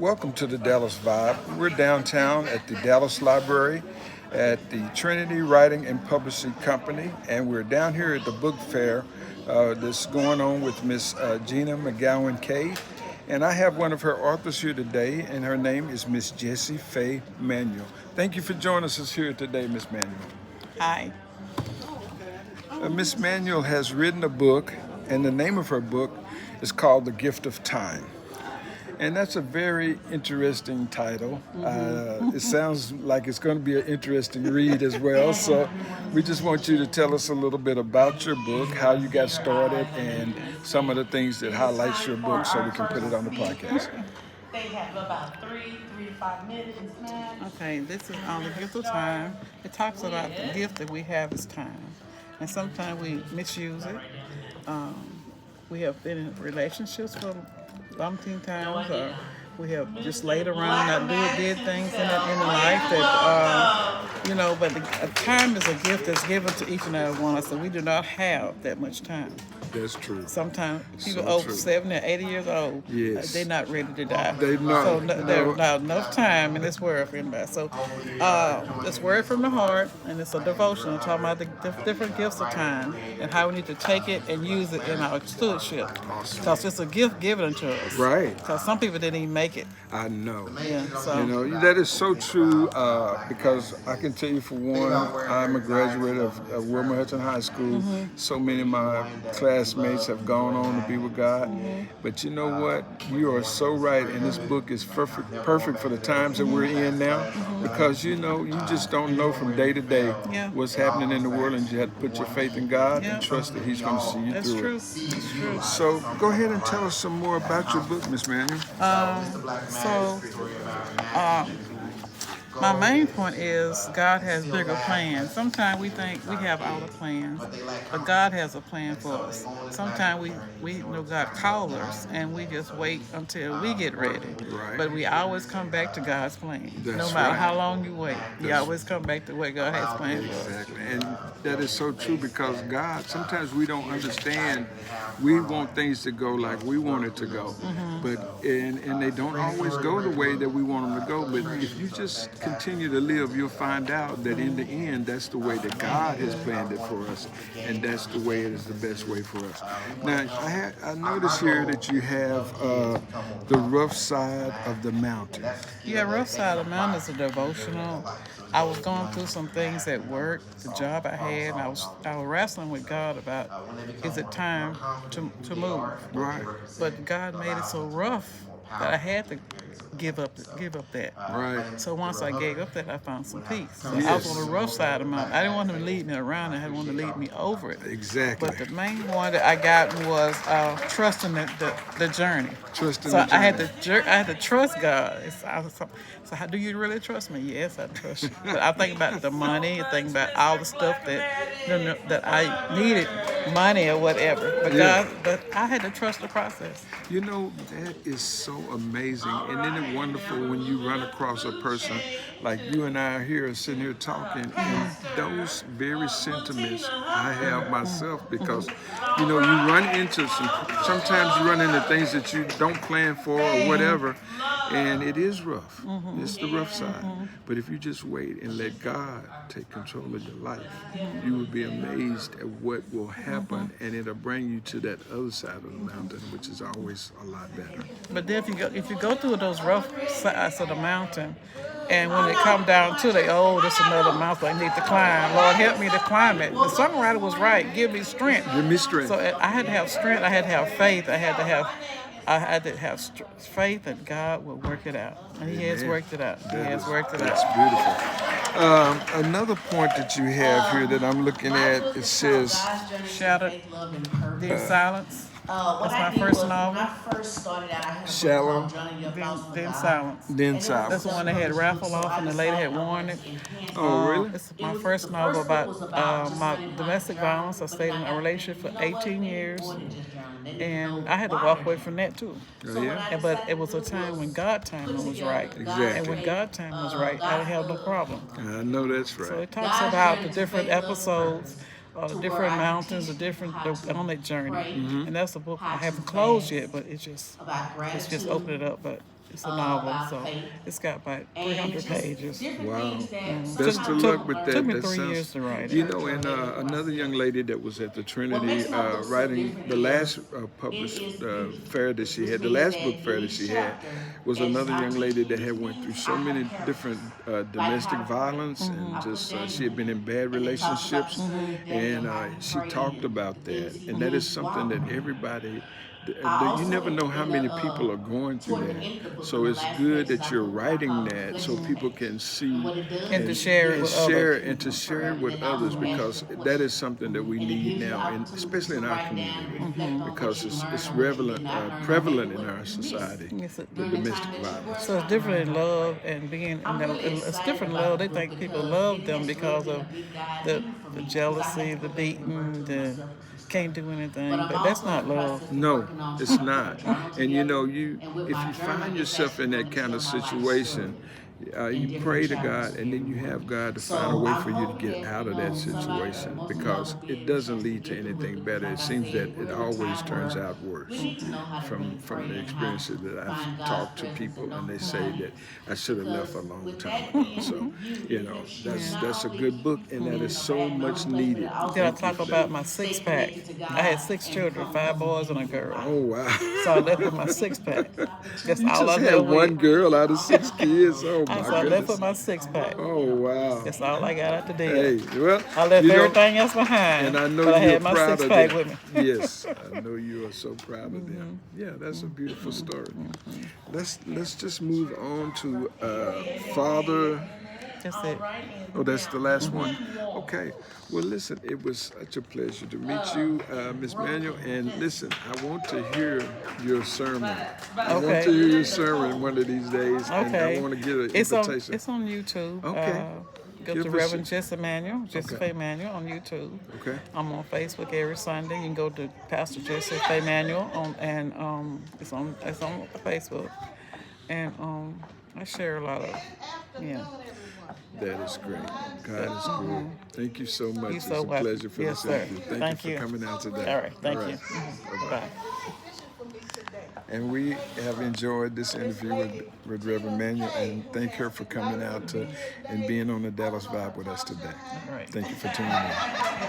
Welcome to the Dallas Vibe. We're downtown at the Dallas Library at the Trinity Writing and Publishing Company, and we're down here at the book fair that's going on with Miss Gina McGowan Kay. And I have one of her authors here today, and her name is Miss Jessie Faye Manuel. Thank you for joining us here today, Miss Manuel. Hi. Miss Manuel has written a book, and the name of her book is called The Gift of Time. And that's a very interesting title. It sounds like it's going to be an interesting read as well. So we just want you to tell us a little bit about your book, how you got started, and some of the things that highlights your book so we can put it on the podcast. They have about 3 to 5 minutes, man. Okay, this is on the gift of time. It talks about the gift that we have is time. And sometimes we misuse it. We have been in relationships for umpteen times, or we have just laid around, did things in the life that, but time is a gift that's given to each and every one of us, and we do not have that much time. That's true. Sometimes people So over true. 70 or 80 years old, Yes. they're not ready to die. They not. So there's not enough time in this world for anybody. So it's Word from the Heart, and it's a devotional talking about the different gifts of time and how we need to take it and use it in our stewardship. Awesome. Because it's a gift given to us. Right. Because some people didn't even make it. I know. Yeah. So You know, that is so true because I can tell you for one, I'm a graduate of Wilmer Hudson High School. So many of my classmates have gone on to be with God. But you know what? You are so right, and this book is perfect for the times that we're in now because, you just don't know from day to day what's happening in the world, and you have to put your faith in God and trust that He's going to see you that's through true. it. That's true. So go ahead and tell us some more about your book, Miss Manuel. My main point is God has bigger plans. Sometimes we think we have all the plans, but God has a plan for us. Sometimes we know God called us, and we just wait until we get ready. Right. But we always come back to God's plan. That's No matter right. how long you wait, you That's- always come back to what God has planned for us. Exactly. And that is so true because God, sometimes we don't understand. We want things to go like we want it to go. And they don't always go the way that we want them to go. But if you just continue to live, you'll find out that in the end, that's the way that God has planned it for us. And that's the way it is the best way for us. Now, I notice here that you have the rough side of the mountain. Yeah, Rough Side of the Mountain is a devotional. I was going through some things at work, the job I had, and I was wrestling with God about, is it time to move? Right. But God made it so rough that I had to give up that. Right. So once I gave up that, I found some peace. So I Yes. was on the rough side of the mountain. I didn't want him to lead me around it. I wanted to lead me over it. Exactly. But the main one that I got was trusting the journey. Trusting So the I had journey. I had to trust God. So how do you really trust me? Yes, I trust you. But I think about the money. I think about all the stuff that I needed, money or whatever. But I had to trust the process. You know, that is so amazing. And isn't it wonderful when you run across a person like you and I are here sitting here talking, and those very sentiments I have myself because, you run into sometimes you run into things that you don't plan for or whatever, and it is rough. It's the rough side. But if you just wait and let God take control of your life, you will be amazed at what will happen, and it'll bring you to that other side of the mountain, which is always a lot better. But then if you go through those rough sides of the mountain, and when they come down to this another mountain I need to climb. Lord, help me to climb it. The songwriter was right. Give me strength. Give me strength. So I had to have strength. I had to have faith. I had to have faith that God will work it out. And He has worked it out. He has worked it That's out. beautiful. Another point that you have here that I'm looking at, it says, Shattered, Then Silence. That's my first novel. When I first started out, I had a Shallow. book called Journey to Your Thoughts Then from God. Silence. Then That's Silence. the one that had raffle off and the lady had worn it. Oh, really? It's my first novel about my domestic violence. I stayed in a relationship for 18 years, and I had to walk away from that too. Oh, yeah? But it was a time when God timing was right. Exactly. And when God timing was right, I didn't have no problem. I know that's So right. it talks about the different episodes, the different mountains, on that journey. And that's a book I haven't closed yet, but it's just opened it up. But It's a novel, so it's got about 300 pages. Wow. Mm. Best of luck with that. Took me That 3 sounds, years to write you it. know, and another young lady that was at the Trinity writing the last published fair that she had, the last book fair that she had, was another young lady that had went through so many different domestic violence and just she had been in bad relationships, and she talked about that, and that is something that everybody. You never know how many people are going through that. So it's good that you're writing that so people can see And to share it with others. to share it with others, because that is something that we need now, and especially in our community, because it's prevalent in our society, Yes, the domestic violence. so it's different in love and being, it's different in love. They think people love them because of the jealousy, the beating, the can't do anything, but that's not love. No, it's not. And you know, if you find yourself in that kind of situation, you pray to God, and then you have God to find a way for you to get out of that situation, because it doesn't lead to anything better. It seems that it always turns out worse. From the experiences that I've talked to people, and they say that I should have left a long time ago. So, you know, that's a good book, and that is so much needed. Then I talk about my 6-pack. I had 6 children, 5 boys and a girl. Oh wow! So I left with my 6-pack. That's You all I just had left one with. girl out of 6 kids. Oh my So I left with goodness! my 6-pack. Oh wow! That's all I got out the Hey, deal. well, I left you know, everything else behind, and I know but I you're had my proud of 6-pack them. with me. Yes, I know you are so proud of them. Yeah, that's a beautiful story. Let's just move on to Father. That's it. Oh, that's the last one. Okay. Well, listen, it was such a pleasure to meet you, Miss Manuel. And listen, I want to hear your sermon. I want to hear your sermon one of these days, and I want to get an invitation. It's on YouTube. Okay. Go Give to us Reverend Jessie Manuel, Jessie Okay. Faye Manuel on YouTube. Okay. I'm on Facebook every Sunday. You can go to Pastor Jessie Faye Manuel it's on Facebook, and I share a lot of That is great. God is good. Thank you so much. You're It's so a welcome. pleasure for Yes, this interview. sir. Thank Thank you you. for coming out today. All right. Thank you. Bye-bye. Bye. And we have enjoyed this interview with Reverend Manuel, and thank her for coming out and being on the Dallas Vibe with us today. All right. Thank you for tuning in.